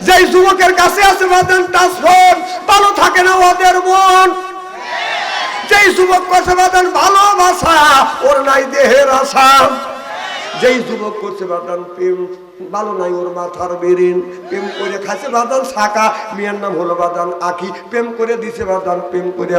যেই যুবকের কাছে আছে বাদান টাচফোন, ভালো থাকে না ওদের মন। যেই যুবক করছে বাদান ভালোবাসা, ওর নাই দেহের আশা। যেই যুবক করছে বাদান প্রেম, ভালো নাই ওর মাথার বেরেন। প্রেম করে খাইছে বাদান শাখা, মেয়ের নাম হলো বাদান আঁকি। প্রেম করে দিছে বাদান, প্রেম করে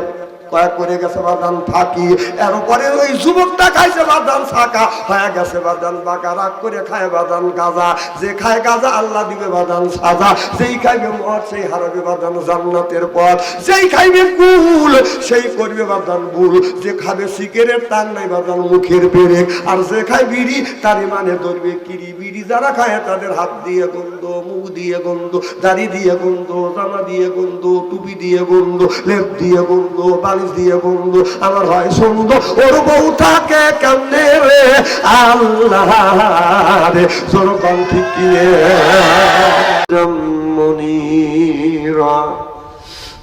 গেছে বাদান ফাঁকি। এরপরে ওই যুবকটা খাইছে বাদান শাখা, হয়ে গেছে বাদান বাঁকা। রাগ করে খায় বাদান গাজা, যে খায় গাজা আল্লাহ দিবে বাদান সাজা। যেই খাইবে মদ সেই হারাবে বাদান জান্নাতের পথ। যেই খাইবে কুল সেই করবে বাদান ভুল। যে খাবে সিগারেট তার নাই বাদান মুখের পেরেক। আর যে খায় বিড়ি তারই মানে ধরবে কিরি। বিড়ি যারা খায় তাদের হাত দিয়ে গন্ধ, মুখ দিয়ে গন্ধ, দাড়ি দিয়ে গন্ধ, জামা দিয়ে গন্ধ, টুপি দিয়ে গন্ধ, লেপ দিয়ে গন্ধ, বালিশ দিয়ে গন্ধ। আমার হয় সুন্দর ওর বউ থাকে কেমনে রে আল্লাহ রে, জোর কম ঠিক কিনে মনিরা।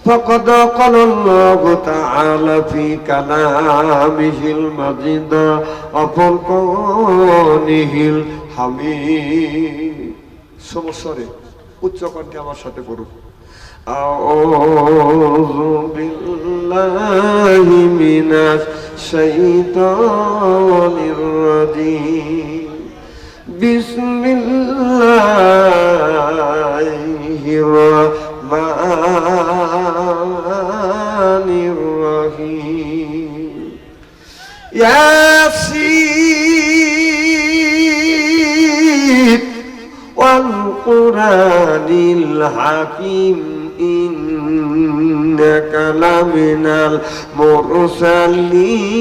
فقد قال الله تعالى في كلامه المجيد وفرقانه الحميد। সমস্যারে উচ্চ কণ্ঠে আমার সাথে করুন। আউযু বিল্লাহি মিনাশ শাইতানির রাজিম। বিসমিল্লাহির রহমানির রহিম। ইয়াসিন ওয়াল কুরআনিল হাকিম ইন্নাকা লামিনাল মুরসালিন।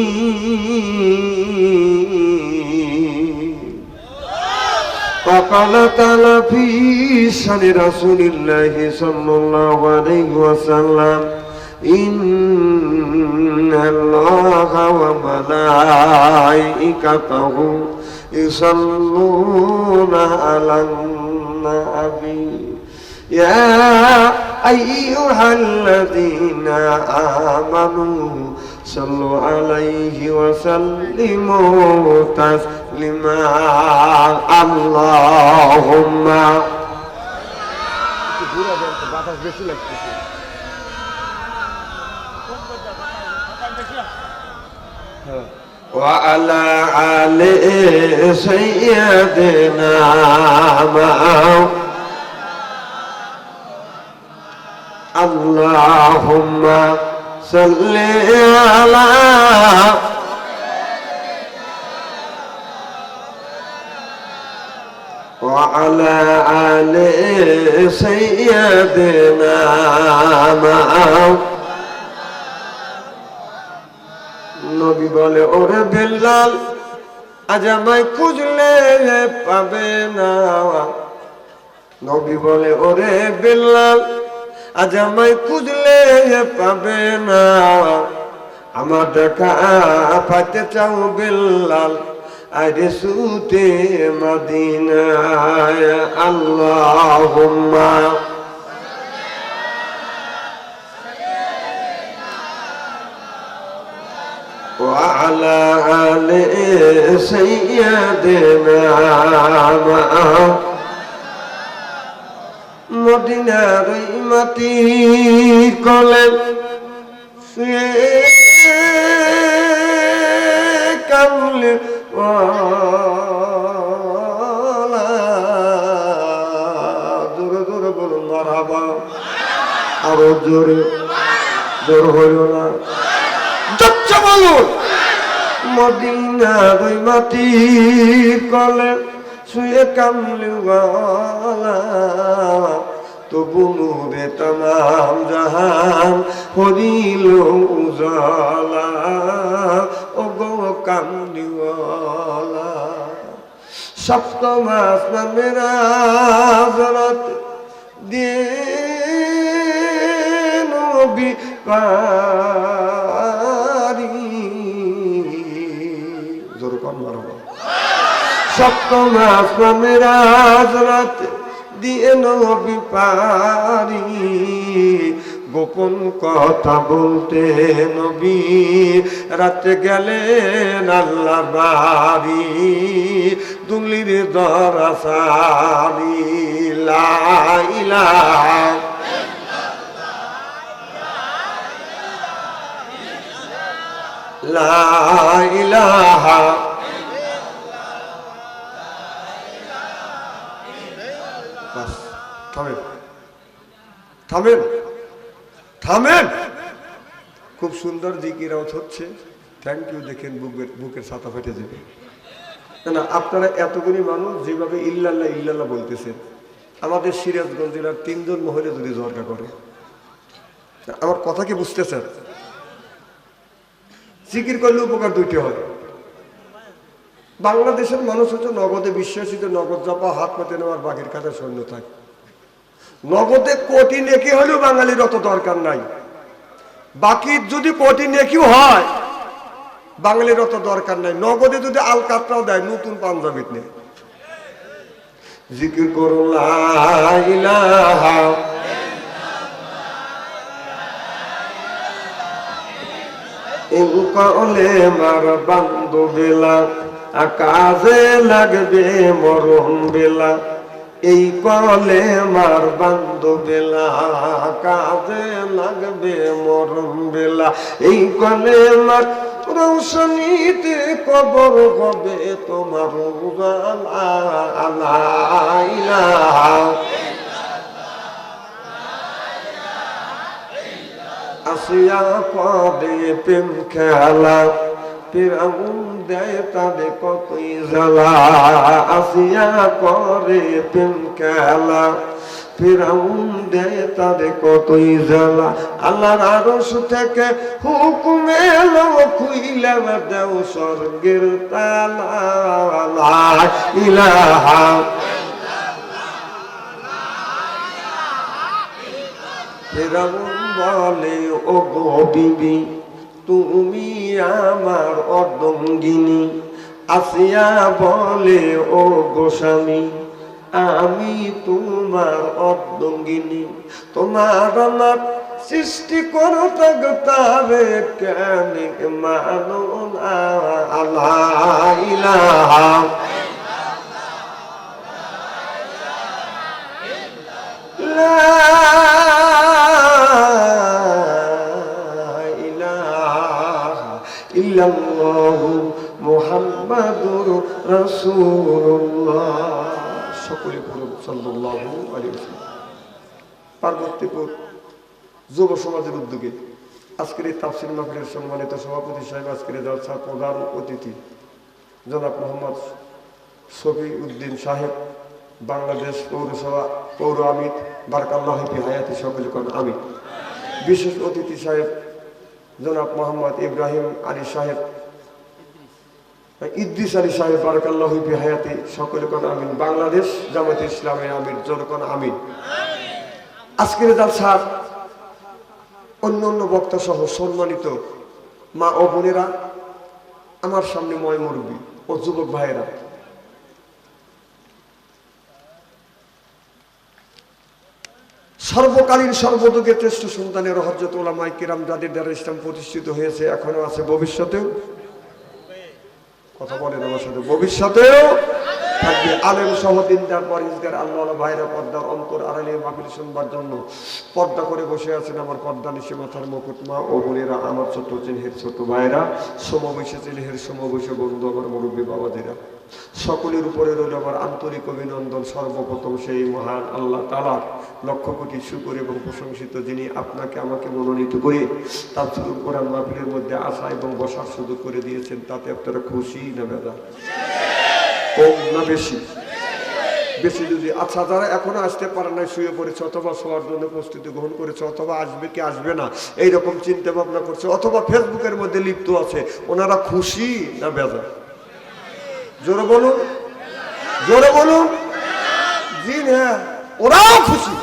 وقال تعالى في شأن رسول الله صلى الله عليه وسلم إن الله وملائكته يصلون على النبي يا أيها الذين آمنوا صلوا عليه وسلموا تسليما اللهم وعلى آل سيدنا اللهم صل على وعلى آل سيدنا নবী বলে ওরে বেলাল আজ আমায় খুঁজলে পাবে না। নবী বলে ওরে বেলাল আজ আমায় খুঁজলে পাবে না। আমার দেখা পাইতে চাও বেলাল আরে সুতে মদিনায় আল্লাহুম্মা وعلى آل سيدنا মদিনার মাটির কোলে শুয়ে কামলে জোরে জোরে বলুন মারহাবা। আরো জোরে, জোর হইল না, বলুন। মদিনার মাটির কোলে শুয়ে কামলিওয়ালা তবু নূরে তমাম জাহান হরিল উজালা। ও গো কামলিওয়ালা সপ্তম আসমানের আযরাত দিয়ে নবী সপ্তম আসমানের আযরাত দিয়ে নবী পারি গোপন কথা বলতে নবী রাতে গেলেন আল্লাহর বাড়ি দুলির দরাসারি লা ইলাহা লা ইলাহা বাস থামেন থামেন থামেন খুব সুন্দর জিকিরাত হচ্ছে থ্যাংক ইউ দেখেন বুকের ছাতা ফেটে যাবে না আপনারা এতগুলি মানুষ যেভাবে ইল্লাল্লাহ ইল্লাল্লাহ বলতেছেন আমাদের সিরাজগঞ্জ জেলার 3 জন মহিলা যদি জরকা করে আমার কথা কি বুঝতেছেন জিকির করলে উপকার দুইটি হয় বাংলাদেশের মানুষ হচ্ছে নগদে বিশ্বাসিত নগদ জপা হাত পাতে নেওয়ার বাঘের খাতায় সৈন্য থাকে নগদে কোটি নেকি হলেও বাঙালির অত দরকার নাই বাকি যদি কোটি নেকিও হয় বাঙালির অত দরকার নাই নগদে যদি আলকাতরাও দেয় নতুন পাঞ্জাবিত নেই জিকির করুন লা ইলাহা ইনকালে মার বান্ধবেলা কাজে লাগবে মরণ বেলা এই কলে মার বান্ধবেলা কাজে লাগবে মরণ বেলা এই কলে মার রৌশনীতে কবর হবে তোমার আসিয়া পদে প্রেম খেলা ফিরাউন দেয় তাদের কতই জ্বালা আসিয়া করে প্রেম খেলা ফিরাউন দেয় তাদের কতই জ্বালা আল্লাহর আরশ থেকে হুকুম এলো খুইলা দেও স্বর্গের তালা লা ইলাহা ফিরাউন বলে ও গো বিবি তুমি আমার অর্ধাঙ্গিনী আসিয়া বলে ও গোস্বামী আমি তোমার অর্ধাঙ্গিনী তোমার আমার সৃষ্টি করো তারে কেন মানো না লা ইলাহা ইল্লাল্লাহু মুহাম্মাদুর রাসূলুল্লাহ সকলে পড়ুন সাল্লাল্লাহু আলাইহি ওয়াসাল্লাম পার্বতীপুর যুব সমাজের উদ্যোগে আজকের এই তাফসীর মাহফিলের সম্মানিত সভাপতি সাহেব আজকের জলসার প্রধান অতিথি জনাব মোহাম্মদ শফি উদ্দিন সাহেব বাংলাদেশ পৌরসভা পৌর আমির বারাকাল্লাহু ফি হায়াতি সকলে কোন আমির বিশেষ অতিথি সাহেব জনাব মোহাম্মদ ইব্রাহিম আলী সাহেব ইদ্রিস আলী সাহেব বারাকাল্লাহু ফি হায়াতি সকলে কোন আমিন বাংলাদেশ জামায়াতে ইসলামের আমির জনগণ আমিন আজকের জলসার অন্য বক্তা সহ সম্মানিত মা ও বোনেরা আমার সামনে ময় মুরব্বী ও যুবক ভাইয়েরা সর্বকালীন সর্বযুগের শ্রেষ্ঠ সন্তানের হযরত উলামায়ে কিরাম যাদের দ্বারা ইসলাম প্রতিষ্ঠিত হয়েছে এখনো আছে ভবিষ্যতেও কথা বলেন আমার সাথে ভবিষ্যতেও থাকবে আলেম সহ দিনদার পরহেজগার আল্লাহওয়ালা ভাইরা পর্দার অন্তর আড়ালে মাহফিল শুনবার জন্য পর্দা করে বসে আছেন আমার পর্দা নিশে মাথার মুকুট মা ও বোনেরা আমার ছোট চিনহের ছোট ভাইরা সমবয়সী চিনহের সমবয়সী বন্ধু আমার মুরব্বী বাবাদেরা সকলের উপরে রইল আমার আন্তরিক অভিনন্দন সর্বপ্রথম সেই মহান আল্লাহ তাআলার লক্ষ কোটি শুকর এবং প্রশংসিত যিনি আপনাকে আমাকে মনোনীত করে তাফসীরুল কোরআন মাহফিলের মধ্যে আসা এবং বসার সুযোগ করে দিয়েছেন তাতে আপনারা খুশি না বেজার কম না বেশি বেশি যদি আচ্ছা যারা এখনো আসতে পারে না শুয়ে পড়েছে অথবা শোয়ার জন্য প্রস্তুতি গ্রহণ করেছে অথবা আসবে কি আসবে না এইরকম চিন্তা ভাবনা করছে অথবা ফেসবুকের মধ্যে লিপ্ত আছে ওনারা খুশি না বেজার জোরে বলুন জি হ্যাঁ ওরাও খুশি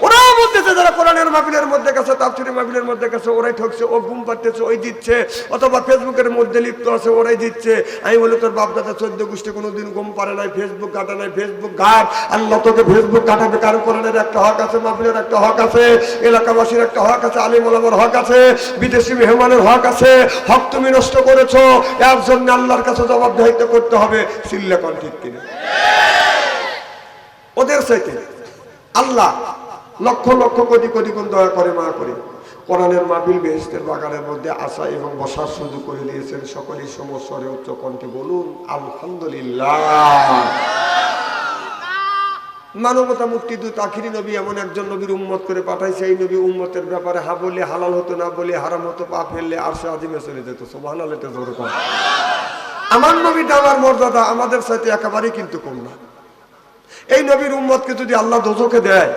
ওরাও বলতেছে যারা কোরআনের মাহফিলের মধ্যে গেছে, তাফসীরের মাহফিলের মধ্যে গেছে, ওরাই ঠকছে, ও ঘুম পাড়তেছে ওই দিচ্ছে, অথবা ফেসবুকের মধ্যে লিপ্ত আছে ওরাই দিচ্ছে। আমি বলি তোর বাপ দাদা 14 গোষ্ঠী কোনোদিন ঘুম পারে নাই, ফেসবুক ঘাটে নাই, ফেসবুক ঘাট। আল্লাহ তোকে ফেসবুক ঘাটাবে, কারণ কোরআনের একটা হক আছে, মাহফিলের একটা হক আছে, এলাকাবাসীর একটা হক আছে, আলিম ওলামার হক আছে, বিদেশি মেহমানের হক আছে। হক তুমি নষ্ট করেছো, এর জন্য আল্লাহর কাছে জবাবদিহিতা করতে হবে। সিল্লা কোন ঠিক কিনা? ওদের সাথে আল্লাহ লক্ষ লক্ষ কোটি কোটি গুণ দয়া করে, মা করে কোরআনের মাহফিল বেহেশতের বাগানের মধ্যে আসা এবং বসার সুযোগ করে দিয়েছেন। সকলেই সমস্বরে উচ্চ কণ্ঠে বলুন আলহামদুলিল্লাহ। মানবতা মুক্তিদূত আখিরি নবী এমন একজন নবীর উম্মত করে পাঠাইছে, এই নবী উম্মতের ব্যাপারে হা বলে হালাল হতো, না বলে হারাম হতো, পা ফেললে আরশে আজিমে চলে যেত। সুবহানাল্লাহ। আমার নবীটা আমার মর্যাদা আমাদের সাথে একেবারেই কিন্তু কম না। এই নবীর উম্মতকে যদি আল্লাহ দোজখে দেয়,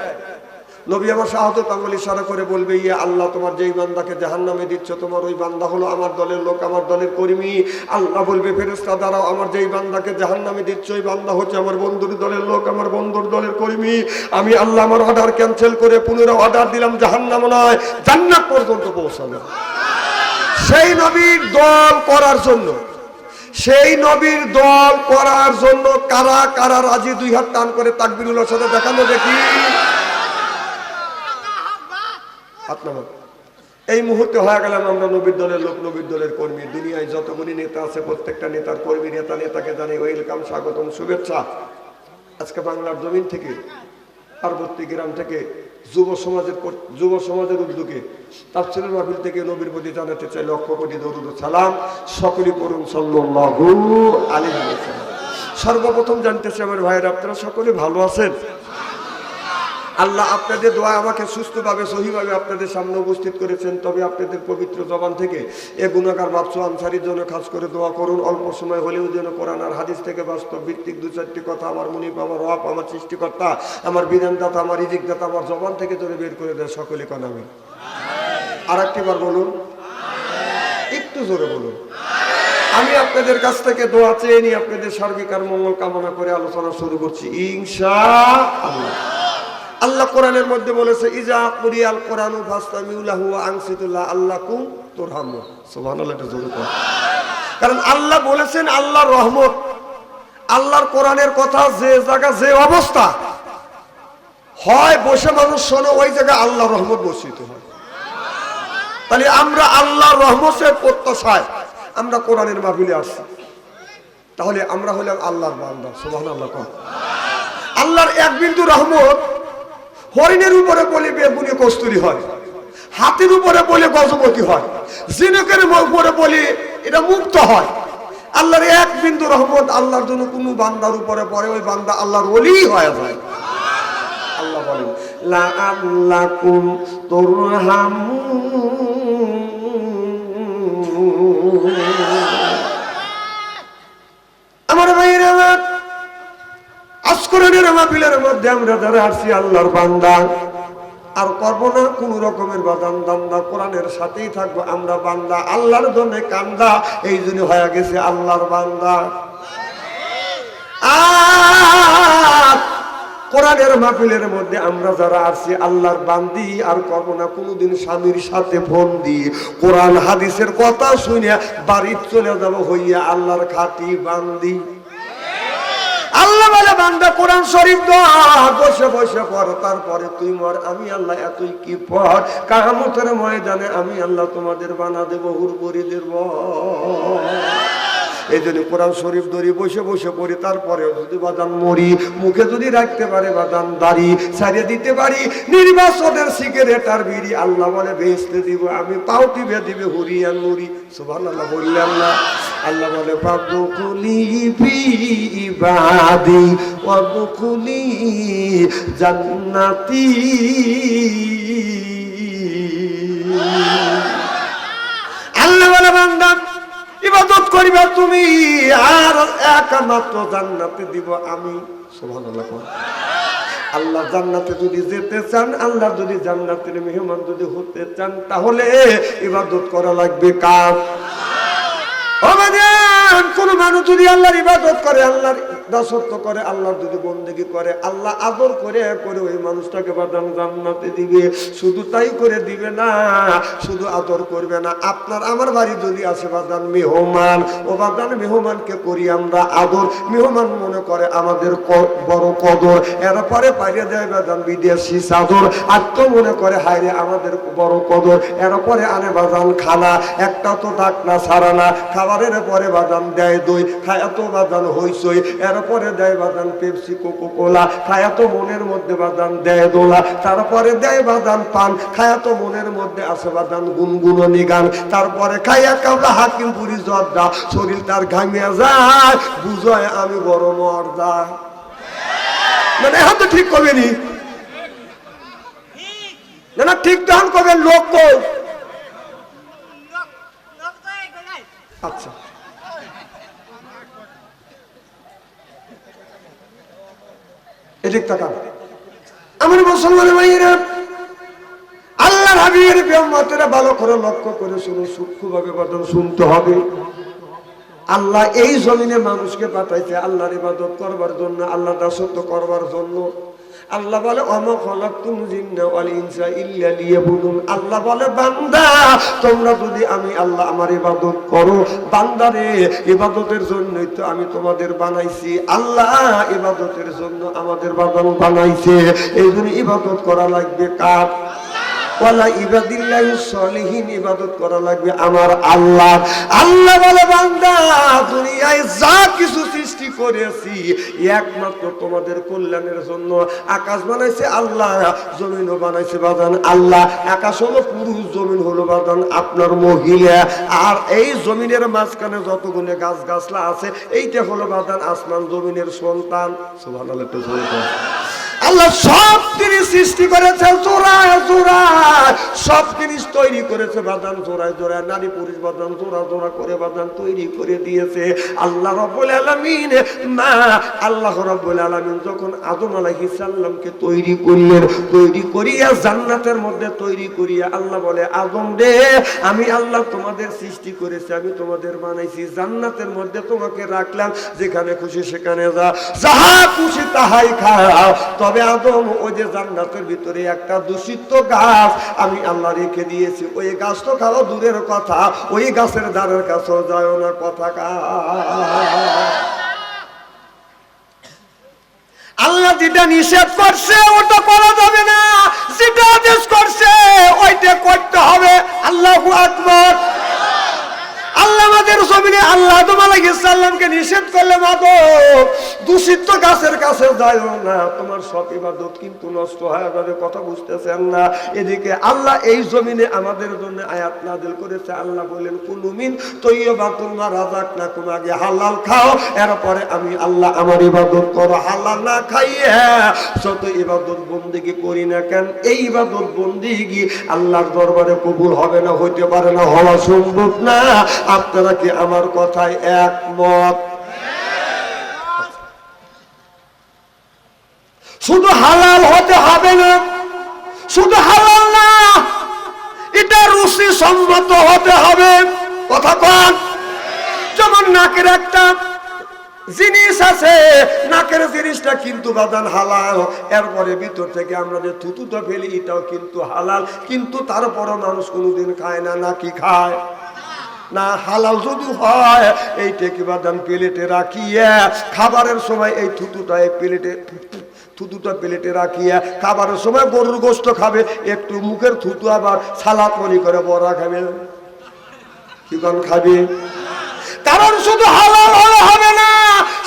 নবী আমার শাহাদাত আঙ্গুল ইশারা করে বলবে, ইয়া আল্লাহ, তোমার যেই বান্দাকে জাহান্নামে দিচ্ছ, তোমার ওই বান্দা হলো আমার দলের লোক, আমার দলের কর্মী। আল্লাহ বলবে, ফেরেশতা দাঁড়াও, আমার যেই বান্দাকে জাহান্নামে দিচ্ছ ওই বান্দা হচ্ছে আমার বন্ধুর দলের লোক, আমার বন্ধুর দলের কর্মী। আমি আল্লাহ আমার অর্ডার ক্যান্সেল করে পুনরায় অর্ডার দিলাম জাহান্নাম নয়, জান্নাত পর্যন্ত পৌঁছানো। সেই নবীর দল করার জন্য, সেই নবীর দল করার জন্য কারা কারা রাজি? দুই হাত টান করে তাকবীরুল্লাহর সাথে দেখানো দেখি। এই মুহূর্তে হয়ে গেলাম আমরা নবীর দলের লোক, নবীর দলের কর্মী। দুনিয়ায় যতগুলি নেতা আছে প্রত্যেকটা নেতার কর্মী, নেতা নেতাকে জানাই ওয়েলকাম, স্বাগতম, শুভেচ্ছা। আজকে বাংলার জমিন থেকে, পার্বতী গ্রাম থেকে, যুব সমাজের উদ্যোগে তাফসীরের মাহফিল থেকে নবীর প্রতি জানাতে চাই লক্ষ কোটি দরুদ ও সালাম। সকলেই পড়ুন সাল্লাল্লাহু আলাইহি ওয়াসাল্লাম। সর্বপ্রথম জানতেছি আমার ভাইয়েরা, আপনারা সকলে ভালো আছেন? আল্লাহ আপনাদের দোয়া আমাকে সুস্থভাবে সহিভাবে আপনাদের সামনে উপস্থিত করেছেন। তবে আপনাদের পবিত্র জবান থেকে এ গুনাহগার বাদশা আনসারীর জন্য খাস করে দোয়া করুন। অল্প সময় হলেও যেন কোরআন আর হাদিস থেকে বাস্তব ভিত্তিক দু চারটি কথা আমার মুনিব, আমার রব, আমার সৃষ্টিকর্তা, আমার বিধানদাতা, আমার রিজিকদাতা আমার জবান থেকে ধরে বের করে দেয়। সকলে কোন আমিন। আর একটিবার বলুন, একটু জোরে বলুন। আমি আপনাদের কাছ থেকে দোয়া চেয়ে নিয়ে আপনাদের সার্বিক আর মঙ্গল কামনা করে আলোচনা শুরু করছি ইনশাআল্লাহ। আল্লাহ কোরআনের মধ্যে বলেছে, ইজা কুরিয়াল কোরআনু ফাসতামিউ লাহু ওয়া আনসিতু লাআল্লাকুম তুরহামুন। সুবহানাল্লাহ। এটা জোরে বলুন। কারণ আল্লাহ বলেছেন আল্লাহর রহমত, আল্লাহর কোরআনের কথা যে জায়গা যে অবস্থা হয় বসে মানুষ শোনে, ওই জায়গায় আল্লাহর রহমত বর্ষিত হয়। তাহলে আমরা আল্লাহর রহমতের প্রত্যাশায় আমরা কোরআনের মাহফিলে আসছি, তাহলে আমরা হলাম আল্লাহর বান্দা। সুবহানাল্লাহ। আল্লাহর এক বিন্দু রহমত হরিণের উপরে বলে বেগুনি কস্তুরি হয়, হাতির উপরে বলে গজপতি হয়, জিনকের উপরে বলে এটা মুক্ত হয়। আল্লাহর এক বিন্দু রহমত আল্লাহর জন্য কোনো বান্দার উপরে পড়ে, ওই বান্দা আল্লাহর ওলি হয়ে যায়। আল্লাহ বলেন, লাআল্লাকুম তুরহামুন। আমার ভাইরা, আজকের মাহফিলের মধ্যে আমরা যারা আসছি আল্লাহর বান্দা, আর করবো না কোন রকমের বাদান দান্দা, কোরআনের সাথেই থাকবো। আমরা বান্দা, আল্লাহর জন্য কান্দা, এই জন্য হয়ে গেছে আল্লাহর বান্দা। আর কোরআনের মাহফিলের মধ্যে আমরা যারা আসছি আল্লাহর বান্দি, আর করবো না কোনোদিন স্বামীর সাথে ফোন দিয়ে কোরআন হাদিসের কথা শুনে বাড়ি চলে যাব হইয়া আল্লাহর খাঁটি বান্দি। আল্লাহ বলে, বান্দা কোরআন শরীফ বসে বসে পড়, তারপরে তুই মর, আমি আল্লাহ এতই কি পড়, কিয়ামতের ময়দানে আমি আল্লাহ তোমাদের বানা দেব হুর করে দেব। এই জন্য কোরআন শরীফ ধরি বসে বসে পড়ি, তারপরে যদি বাদান মরি, মুখে যদি রাখতে পারে বাদান দাড়ি ছাড়িয়ে দিতে পারি, নির্বাচনের সিগারেট আর বিড়ি আল্লাহ বলে বেচতে দিব আমি, পাও টিপে দিবে হুরিয়ান নুরি। সুবহানাল্লাহ বললাম না? আল্লাহ বলে, ফাদখুলি ফি ইবাদি ওয়াদখুলি জান্নাতি। আল্লাহ বলে, বান্দা ইবাদত করিবা তুমি, আর একমাত্র জান্নাতে দিব আমি। সুবহানাল্লাহ। আল্লাহ জান্নাতে যদি যেতে চান, আল্লাহ যদি জান্নাতের মেহমান যদি হতে চান, তাহলে ইবাদত করা লাগবে কার? কোন মানুষ যদি আল্লাহর ইবাদত করে, আল্লাহর দাসত্ব করে, আল্লাহ যদি বন্দেগী করে, আল্লাহ আদর করে করে ওই মানুষটাকে বাদান জান্নাতে দিবে। শুধু তাই করে দিবে না, শুধু আদর করবে না, আপনার আমার বাড়ি যদি আসে বাদান মেহমান, ও বাদান মেহমানকে করি আমরা আদর। মেহমান মনে করে আমাদের বড় কদর, এরপরে পাইয়ে দেয় বাদান বিদেশি চাদর। আর তো মনে করে হায়রে আমাদের বড় কদর, এরপরে আনে বাদান খানা, একটা তো ডাক না ছাড়া না। খাবারের পরে বাদান দেয় দই, খায় তো বাদান হইসই, এরপরে দেয় বাদান পেপসি কোকো কোলা, খায় তো মনের মধ্যে বাদান দেয় দোলা। তারপরে দেয় বাদান পান, খায় তো মনের মধ্যে আছে বাদান গুনগুননি গান। তারপরে খাইয়া কাউলা হাকিমপুরি জর্দা, শরীর তার ঘামিয়ে যায়, বুঝয় আমি বড় মর্দা। মানে এখন তো ঠিক করবেনি না, ঠিক তখন করবেন লোক কই। আচ্ছা এদিক তাকান আমার মুসলমান ভাইয়েরা, আল্লাহর হাবিবের উম্মতেরা ভালো করে লক্ষ্য করে শুনে সূক্ষ্মভাবে কথা শুনতে হবে। আল্লাহ এই জমিনে মানুষকে পাঠাইছে আল্লাহর ইবাদত করবার জন্য, আল্লাহ দাসত্ব করবার জন্য। আল্লাহ বলে ওমা খালাকতুল জিন্না ওয়াল ইনসা ইল্লা লিয়াবুদুন। আল্লাহ বলে বান্দা তোমরা যদি আমি আল্লাহ আমার ইবাদত করো, বান্দারে ইবাদতের জন্যই তো আমি তোমাদের বানাইছি। আল্লাহ ইবাদতের জন্য আমাদের বানাইছে, এই জন্য ইবাদত করা লাগবে কার? ওয়ালা ইবাদিল্লাহিস সলিহিন, ইবাদত করা লাগবে আমার আল্লাহ। আল্লাহ বলে বান্দা দুনিয়ায় যা কিছু সৃষ্টি করেছি একমাত্র তোমাদের কল্যাণের জন্য। আকাশ বানাইছে আল্লাহ, জমিনও বানাইছে বাদান আল্লাহ। আকাশ হলো পুরুষ, জমিন হলো বাদান আপনার মহিলা। আর এই জমিনের মাঝখানে যতগুলো গাছ গাছলা আছে এইটা হলো বাদান আসমান জমিনের সন্তান। সুবহানাল্লাহ। আল্লাহ সব জিনিস সৃষ্টি করেছে জোড়ায় জোড়ায়, সব জিনিস তৈরি করেছে বাদান জোড়ায় জোড়ায়, নারী পুরুষ বাদান জোড়া জোড়া করে বাদান তৈরি করে দিয়েছে আল্লাহ রাব্বুল আলামিন। না, আল্লাহ রাব্বুল আলামিন যখন আদম আলাইহিস সালামকে তৈরি করলেন, তৈরি করিয়া জান্নাতের মধ্যে তৈরি করিয়া আল্লাহ বলে আদম রে আমি আল্লাহ তোমাদের সৃষ্টি করেছি, আমি তোমাদের বানাইছি, জান্নাতের মধ্যে তোমাকে রাখলাম, যেখানে খুশি সেখানে যা, যাহা খুশি তাহাই খাও। তবে আদম ওই যে জান্নাতের ভিতরে একটা দূষিত গাছ আমি আল্লাহ রেখে দিয়েছি, ওই গাছ তো খাওয়া দূরের কথা, ওই গাছের দ্বারের কাছেও যায় না কথা আল্লাহ যেটা নিষেধ করছে ওটা করা যাবে না, যেটা আদেশ করছে ওইটা করতে হবে। আল্লাহু আকবার। আল্লাহ আমাদের জমিনে আল্লাহ আদম আলাইহিস সালামকে নিষেধ করলেন আদম দূষিত গাছের কাছে যাও না, তোমার সব ইবাদত কিন্তু নষ্ট হয়ে যাবে। কথা বুঝতেছেন না? এদিকে আল্লাহ এই জমিনে আমাদের জন্য আয়াত নাযিল করেছে। আল্লাহ বলেন কুলু মিন তাইয়্যিবাতুল মা রাযাকনাকুম, আগে হালাল খাও, এরপরে আমি আল্লাহ আমার ইবাদত করো। হালাল না খাইয়া যত ইবাদত বন্দেগী করি না কেন, এই ইবাদত বন্দেগী আল্লাহর দরবারে কবুল হবে না, হইতে পারে না, হওয়া সম্ভব না। আপনারা কি আমার কথায় একমত? শুধু হালাল হতে হবে না, শুধু হালাল না, এটা রুচি সম্মত হতে হবে। কথা কন। যেমন নাকের একটা জিনিস আছে, নাকের জিনিসটা কিন্তু বাদান হালাল, এরপরে ভিতর থেকে আমরা যে থুতুটা ফেলি এটাও কিন্তু হালাল, কিন্তু তারপরও মানুষ কোনোদিন খায় না। নাকি খায় না? হালাল যদি হয় এইটা কি বাদান প্লেটে রাখিয়া খাবারের সময় এই থুতুটা এই প্লেটে রাখিয়া খাবারের সময় গরুর গোশত খাবে, একটু মুখের থুতু আবার সালাদ মনে করে বড়া খাবে, কি কোন খাবে? কারণ শুধু হালাল হলে হবে না,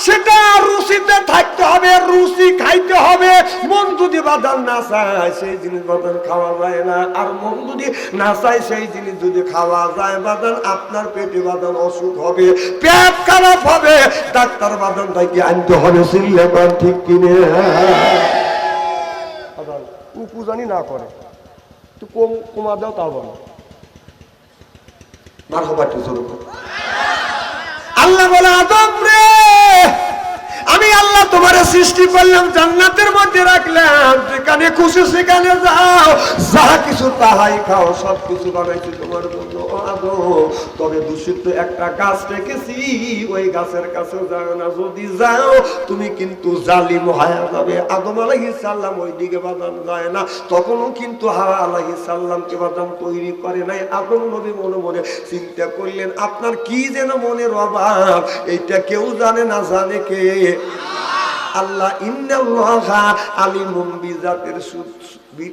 সেটা রুচিতে থাকতে হবে, রুচি খাইতে হবে। মন যদি বাদান না চায় সেই জিনিস বাদান খাওয়া যায় না, আর মন যদি না চায় সেই জিনিস যদি খাওয়া যায় বাদান আপনার পেটে বাদান অসুখ হবে, পেট খারাপ হবে, ডাক্তার বাদান তাকে আনতে হবে। সিল্লেবান ঠিক কিনে উপুজানি না করে তো কমা দাও, তাও বলো মার হবাটি শুরু করো। আল্লাহ বলে আদম রে আমি আল্লাহ তোমার সৃষ্টি করলাম, জান্নাতের মধ্যে রাখলাম, যেখানে খুশি সেখানে যাও, যা কিছু তাহাই খাও, সব কিছু বানাইছি তোমার জন্য আদম। তবে দূষিত একটা গাছ রেখেছি, ওই গাছের কাছে যাও না, যদি যাও তুমি কিন্তু জালিম হয়ে যাবে। আদম আলাইহিস সালাম ওই দিকে বাদান যায় না, তখনও কিন্তু হাওয়া আলাইহিস সালামকে বাদাম তৈরি করে নাই। আদম নবী মনে মনে চিন্তা করলেন, আপনার কি যেন মনের অভাব, এইটা কেউ জানে না, জানে কে? আল্লাহ। ইন্নাল্লাহা আলিমুম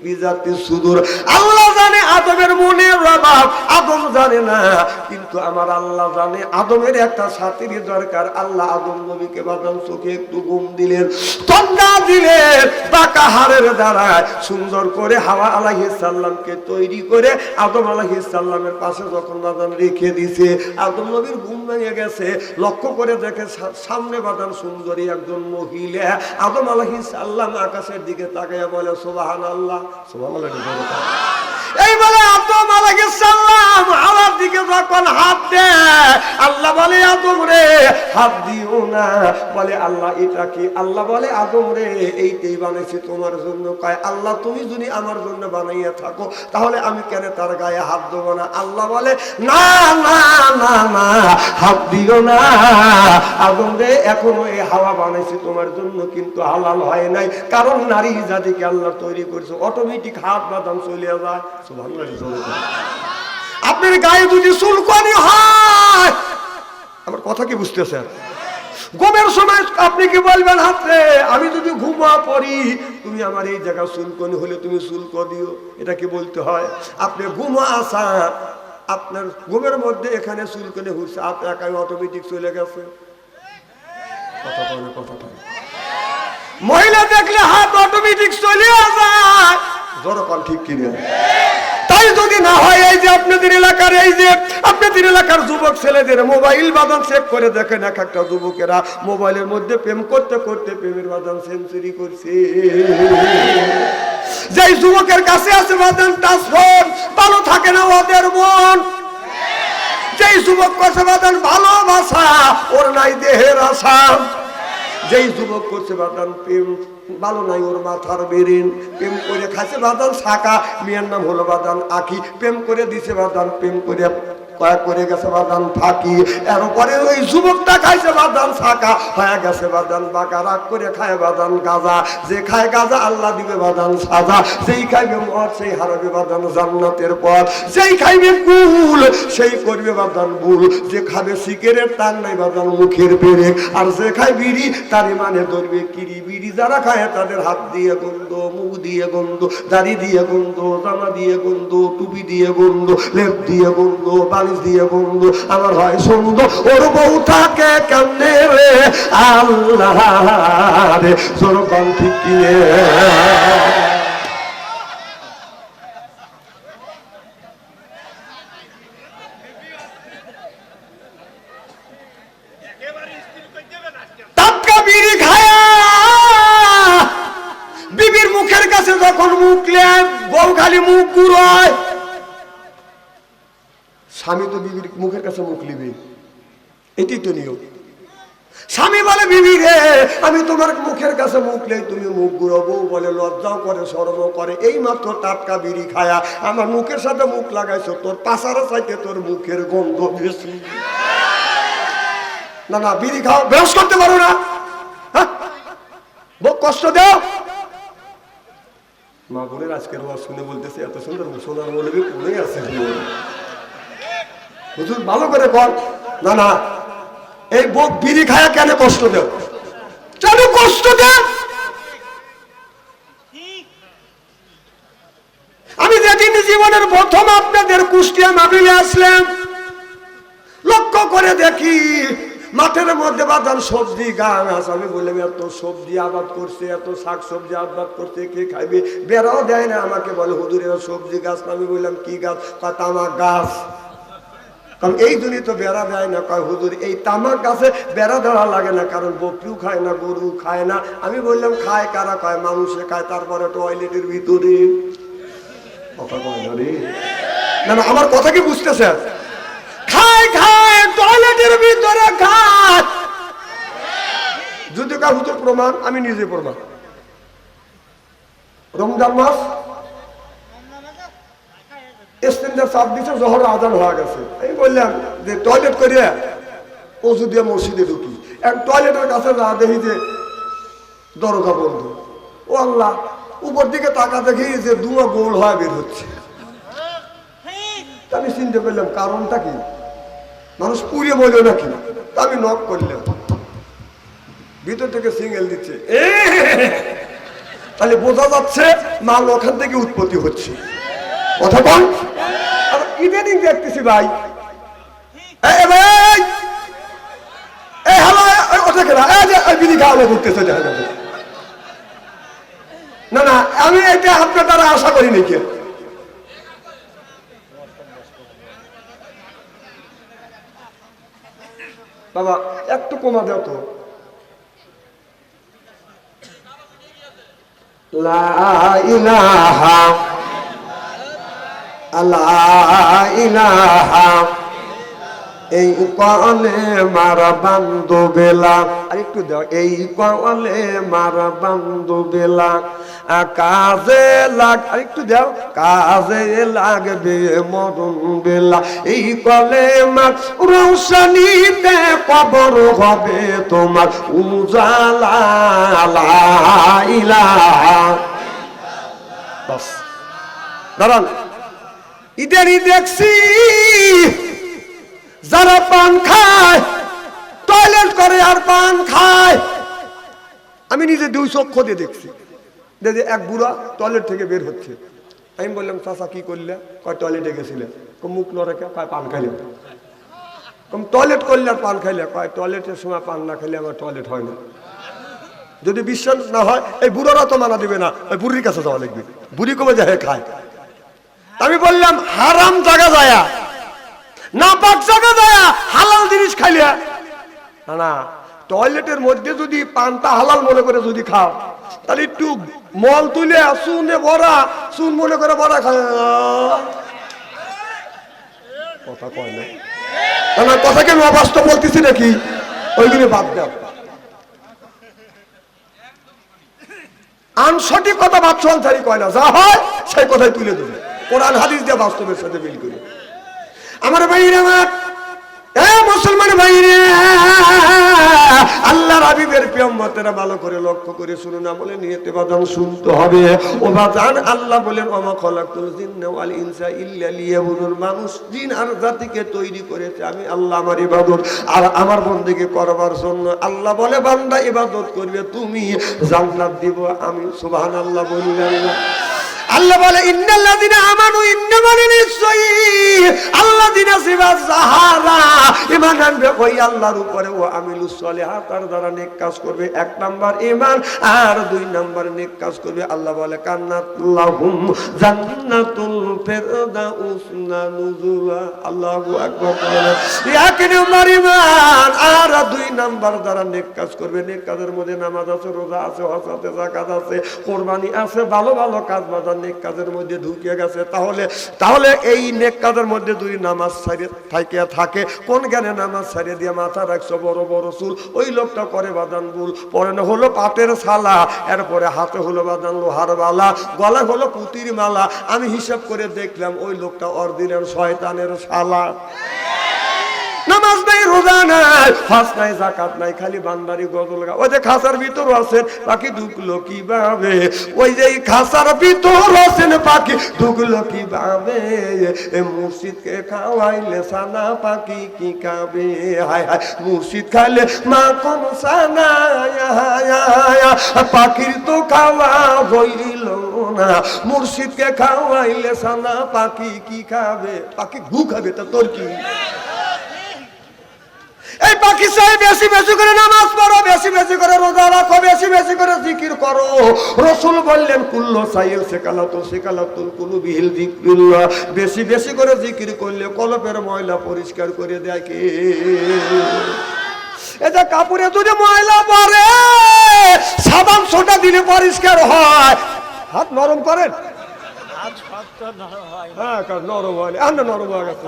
বিজাতিস সুদূর। আল্লাহ জানে আদমের মনের অভাব, আদম জানে না, কিন্তু আমার আল্লাহ জানে। আদমের একটা ছাতির দরকার। আল্লাহ আদম নবীকে বাদাম চোখে একটু ঘুম দিলেন, তন্না দিলেন, পাকা হাড়ের দ্বারা সুন্দর করে হাওয়া আলাইহিস সালামকে তৈরি করে আদম আলাইহিস সালামের পাশে যখন বাদাম রেখে দিছে, আদম নবীর ঘুম ভেঙে গেছে। লক্ষ্য করে দেখে সামনে বাদাম সুন্দরী একজন মহিলা। আদম আলাইহিস সালাম আকাশের দিকে তাকিয়ে বলে সুবহানাল্লাহ, সুবহানাল্লাহ। এই বলে আদম আলাইহিস সালাম হাওয়ার দিকে যখন হাত দেয়, আল্লাহ বলে আদম রে হাত দিও না। বলে আল্লাহ এটা কি? আল্লাহ বলে আদম রে এইটাই বানাইছি তোমার জন্য। কয় আল্লাহ তুমি যদি আমার জন্য বানাইয়া থাকো, তাহলে আমি কেন তার গায়ে হাত দেবো না? আল্লাহ বলে না না না না, হাত দিও না আদম রে, এখনো এই হাওয়া বানাইছি তোমার জন্য, কিন্তু হালাল হয় নাই। কারণ নারী জাতিকে আল্লাহ তৈরি করছে, অটোমেটিক হাত বাদাম চলে যায়। আপনার গায়ে যদি চুলকানি হয়, আমার কথা কি বুঝতেছেন? ঘুমের সময় আপনি কি বলবেন, হাতে আমি যদি ঘুমা পড়ি, তুমি আমার এই জায়গা চুলকানি হলে তুমি চুলক দিও, এটা কি বলতে হয়? আপনি ঘুমা আসা, আপনার ঘুমের মধ্যে এখানে চুলকানি হচ্ছে, আপনি একাই অটোমেটিক চলে গেছে। কথা বলে কথা বলে মহিলা দেখলে হাত অটোমেটিক চলে যায়, জনগণ ঠিক কিনে। তাই যদি না হয়, এই যে আপনাদের এলাকার যুবক ছেলেদের মোবাইল বাদান চেক করে দেখেন, এক একটা যুবকেরা মোবাইলের মধ্যে প্রেম করতে করতে প্রেমের বাদান সেঞ্চুরি করছে। যেই যুবকের কাছে আছে বাদান টাচ ফোন, ভালো থাকে না ওদের মন। যেই যুবক করছে বাদান ভালোবাসা, ওর নাই দেহের আশা। যেই যুবক করছে বাদান প্রেম, ভালো নাই ওর মাথার বেরেন। প্রেম করে খাইছে বাদান শাকা, মেয়ের নাম হলো বাদান আখি। প্রেম করে দিছে বাদান, প্রেম করে কয়েক করে গেছে বাদান ফাঁকি। এরপরে ওই যুবকটা খাইছে বাদান শাকা, হয়ে গেছে বাদান বাঁকা। রাগ করে খায় বাদান গাজা, যে খায় গাজা আল্লাহ দিবে বাদান সাজা। যেই খাইবে মদ সেই হারাবে বাদান জান্নাতের পথ। যেই খাইবে কুল সেই করবে বাদান ভুল। যে খাবে সিগারেট তার নাই বাদান মুখের পেরেক। আর যে খায় বিড়ি তারই মানে ধরবে কিরি। বিড়ি যারা খায় তাদের হাত দিয়ে গন্ধ, মুখ দিয়ে গন্ধ, দাড়ি দিয়ে গন্ধ, জামা দিয়ে গন্ধ, টুপি দিয়ে গন্ধ, লেপ দিয়ে গন্ধ, বালিশ দিয়ে গন্ধ। আমার হয় সুন্দর, ওর বউ থাকে কেমনে রে আল্লাহ রে, জোরকম ঠিক কিনে। যখন মুখলে বউ খালি মুখ ঘুরায়, স্বামী তো বিবির মুখের কাছে মুখ লিবে, এটাই তো নিয়ম। স্বামী বলে বিবি রে আমি তোমার মুখের কাছে মুখ নেই, তুমি মুখ ঘুরাও। বউ বলে লজ্জাও করে শরম করে, এই মাত্র টাটকা বিড়ি খায়া আমার মুখের সাথে মুখ লাগাইছো, তোর পাশারা চাইতে তোর মুখের গন্ধ বেশি। না না, বিড়ি খাও, বেশ করতে পারো না, বউ কষ্ট দাও। মা বোনের আজকের ওয়াজ শুনে বলতেছে এত সুন্দর সোনার মৌলবী কোনে আছে হুজুর, ভালো করে কর। না না, এই বউ বিড়ি খায়া কেন কষ্ট দেও, কেন কষ্ট দেও? আমি যেদিন জীবনের প্রথম আপনাদের কুষ্টিয়া মাহফিলে আসলাম, লক্ষ্য করে দেখি মাঠের মধ্যে বাদান সবজি গাছ। আমি বললাম এত সবজি আবাদ করছে, এত শাক সবজি আবাদ করছে, কে খাইবে? বেড়াও দেয় না আমাকে, বলে হুজুর এরা সবজি গাছ। আমি বললাম কি গাছ? কয় তামাক গাছ। কারণ এই জন্যই তো বেড়া দেয় না। কয় হুজুর এই তামাক গাছে বেড়া দেওয়া লাগে না, কারণ বকরিও খায় না, গরু খায় না। আমি বললাম খায় কারা? কয় মানুষে খায়। তারপরে টয়লেটের ভিতরে কথা কয় না রে। না না, আমার কথা কি বুঝতেছে? খায় খায় টয়লেটের ভিতরে খায়। যদি কার হুজুর প্রমাণ, আমি নিজে প্রমাণ। রমজান মাস স্ট্যান্ডার চাপ দিচ্ছে, জোহর আজান হয়ে গেছে। আমি বললাম যে টয়লেট করিয়া অজু দিয়ে মসজিদে ঢুকি, এক টয়লেটের কাছে না দেখি যে দরজা বন্ধ। ও আল্লাহ, উপর দিকে তাকা দেখি যে দুয়া গোল হয়ে বের হচ্ছে। আমি চিন্তা করলাম কারণটা কি, মানুষ পুড়িয়ে বলল নাকি। আমি নক করলাম, ভিতর থেকে সিঙ্গেল দিচ্ছে, তাহলে বোঝা যাচ্ছে মাল ওখান থেকে উৎপত্তি হচ্ছে। কথা বল। আর ইদানিং দেখতেছি ভাই, না না, আমি এটা আপনার দ্বারা আশা করি নাকি। বাবা একটু কমা দাও তো। লা ইলাহা ইলাহা এই কলে মারা বান্ধব বেলা, আর একটু দাও। এই কলে মারা বান্ধব বেলা কাজে লাগ, আর একটু দাও। কাজে লাগবে মরণ বেলা, এই কলে মার রৌশনীতে কবর হবে তোমার উজালা। লা ইলাহা। বাস দাঁড়ান। ইদানি দেখছি যারা পান খায়, টয়লেট করে আর পান খায়। আমি নিজে 2 চক্ষু দিয়ে দেখছি যে এক বুড়া টয়লেট থেকে বের হচ্ছে। আমি বললাম চাচা কি করলে? কয় টয়লেটে গেছিলে। মুখ লড়ে কে? কয় পান খাইলে। টয়লেট করলে আর পান খাইলে? কয় টয়লেটের সময় পান না খাইলে আমার টয়লেট হয় না। যদি বিশ্বাস না হয় এই বুড়োরা তো মানা দিবে না, ওই বুড়ির কাছে যাওয়া লাগবে। বুড়ি কবে যায় খায়। আমি বললাম হারাম জায়গা যায় না, পাক জায়গা যায় হালাল জিনিস খাইলে না। টয়লেটের মধ্যে যদি পানটা হালাল মনে করে যদি খাও, তাহলে একটু মল তুলে চুনে ভরা, চুন মনে করে ভরা খায়। কথা কয় না, কথা কেন অবাস্তব বলতেছি নাকি? ওইগুলো বাদ দাও। আনসঠিক কথা বাচ্চারি কয় না, যা হয় সেই কথাই তুলে দেবে, কোরআন হাদিস দিয়ে বাস্তবের সাথে মিল করে। আমার ভাইরা, আমার মুসলমান ভাইরা, আল্লাহর হাবিবের প্রিয়ম্মতেরা ভালো করে লক্ষ্য করে শুনুন, আমলে নিয়তে বাদান শুনতে হবে। ও বাজান, আল্লাহ বলেন ওমা খলাকতুল জিন্না ওয়াল ইনসা ইল্লা লিয়াবুদুন। মানুষ জিন আর জাতিকে তৈরি করেছে আমি আল্লাহ আমার ইবাদত আর আমার বন্দেগী করবার জন্য। আল্লাহ বলে বান্দা ইবাদত করবে তুমি জান্নাত দিব আমি। সুবহানাল্লাহ বললেন না? আল্লাহ বলে ইন্নাল্লাযিনা আমানু, ইন্নামানে নিশ্চয়ই আল্লাযিনা যাহারা ঈমান আনবে ওই আল্লাহর উপরে, ও আমিলুস সলিহাত, তার দ্বারা নেক কাজ করবে। 1 নাম্বার ঈমান, আর 2 নাম্বার নেক কাজ করবে। আল্লাহ বলে কান্নাত লাহুম জান্নাতুল ফিরদাউস নুজুলা। আল্লাহু আকবার। 1 নাম্বার ঈমান, আর 2 নাম্বার দ্বারা নেক কাজ করবে। নেক কাজের মধ্যে নামাজ আছে, রোজা আছে, হজ আছে, যাকাত আছে, কুরবানি আছে, ভালো ভালো কাজ বাজার নেক কাজের মধ্যে ঢুকে গেছে। তাহলে এই নেক কাজের মধ্যে যদি নামাজ ছাড়িয়ে থাকে, কোন জ্ঞানে নামাজ ছাড়িয়ে দিয়ে মাথা রাখছো বড় বড় চুল, ওই লোকটা করে বাদান ভুল। পরে না হলো পাটের ছালা, এরপরে হাতে হলো বাদান লোহার বালা, গলা হলো পুতির মালা। আমি হিসাব করে দেখলাম ওই লোকটা অরিজিনাল শয়তানের শালা। নামাজ নাই, রোজা নাই, হজ নাই, যাকাত নাই, খালি বান্দারি গজল গা। ওই যে খাসার ভিতর আছেন পাখি ঢুকলো কিভাবে, ওই যে খাসার ভিতর আছেন পাখি ঢুকলো কিভাবে, মুর্শিদকে খাওয়াইলে সানা পাখি কি খাবে। হায় হায়, মুর্শিদ খাইলে মাখন সানা, পাখির তো খাওয়া হইল না, মুর্শিদকে খাওয়াইলে সানা পাখি কি খাবে। পাখি ঘু খাবে, তা তোর কি? এই পাখি চাই বেশি বেশি করে নামাজ পড়ো, বেশি বেশি করে রোজা রাখো, বেশি বেশি করে জিকির করো। রাসূল বললেন কুল্লু সাইল সেকালাতুল কুলুবিল যিকরুল্লাহ। বেশি বেশি করে জিকির করলে কলবের ময়লা পরিষ্কার করে দেয় কে? এটা কাপড়ে যদি ময়লা পড়ে সাবান সোডা দিলে পরিষ্কার হয়। হাত নরম করেন, হ্যাঁ নরম হয় না, নরম হয়ে গেছে।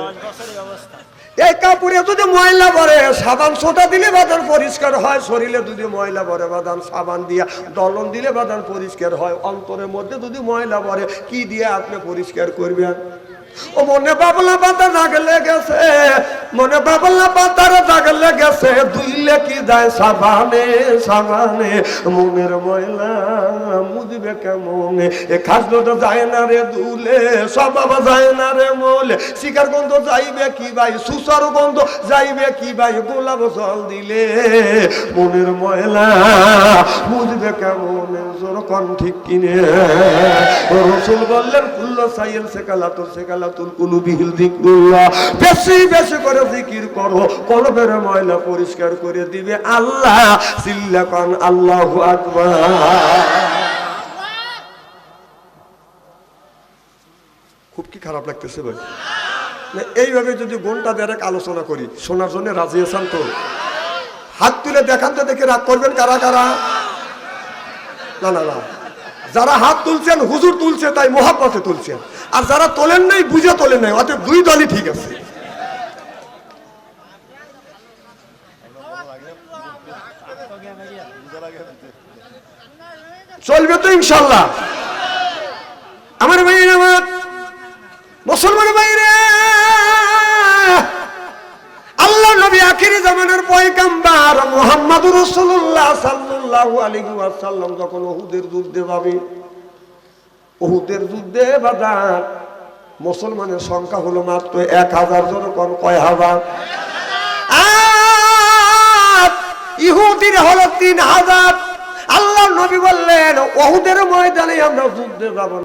এই কাপড়ে যদি ময়লা পড়ে সাবান সোটা দিলে বাদান পরিষ্কার হয়, শরীরে যদি ময়লা পড়ে বাদান সাবান দিয়া দলন দিলে বাদান পরিষ্কার হয়। অন্তরের মধ্যে যদি ময়লা পড়ে কি দিয়ে আপনি পরিষ্কার করবেন? ও মনে বাবলা পাতা দাগ লেগেছে, মনে বাবলা পাতার দাগ লেগেছে, ধুইলে কি যায় সাবানে সাবানে, মনের ময়লা মুজবে কেমনে, এ খাসটা যায় না রে ধুলে, সব যায় না রে মোলে, শিকার গন্ধ যাইবে কি ভাই, সুসার গন্ধ যাইবে কি ভাই, গোলাপ জল দিলে মনের ময়লা মুজবে কেমনে, জোর কন ঠিক কিনে। রসুল বললেন কুল্লো সাইয়েল সেকালাতুল সেকালাতুল কুলুবিহিল যিকরুল্লাহ, বেশি বেশি করে জিকির করো, কলবের ময়লা পরিষ্কার করে দিবে আল্লাহ। চিল্লা কন আল্লাহু আকবার। খুব কি খারাপ লাগতেছে ভাই? এইভাবে যদি ঘন্টা দেড়েক আলোচনা করি, শোনার জন্য রাজি আছেন তো? হাত তুলে দেখান তো, দেখে রাগ করবেন কারা কারা? না না না, যারা হাত তুলছেন হুজুর তুলছে তাই মোহাব্বতে তুলছেন, আর যারা তোলেন নাই বুঝে তোলেন নাই, অতএব দুই দলই ঠিক আছে। চলবে তো ইনশাল্লাহ। আমার ভাই, আমার মুসলমান ভাইরে, আল্লাহ নবী আখিরি জামানার পয়গাম্বার মুহাম্মদুর রাসূলুল্লাহ সাল্লাল্লাহু আলাইহি ওয়াসাল্লাম যখন উহুদের যুদ্ধে যাবে, উহুদের যুদ্ধে বাজার মুসলমানের সংখ্যা হলো মাত্র 1000 জন। কোন কয় হাজার? আর ইহুদির হলো 3000। আল্লাহ নবী বললেন উহুদের ময়দানে আমরা যুদ্ধে যাব না।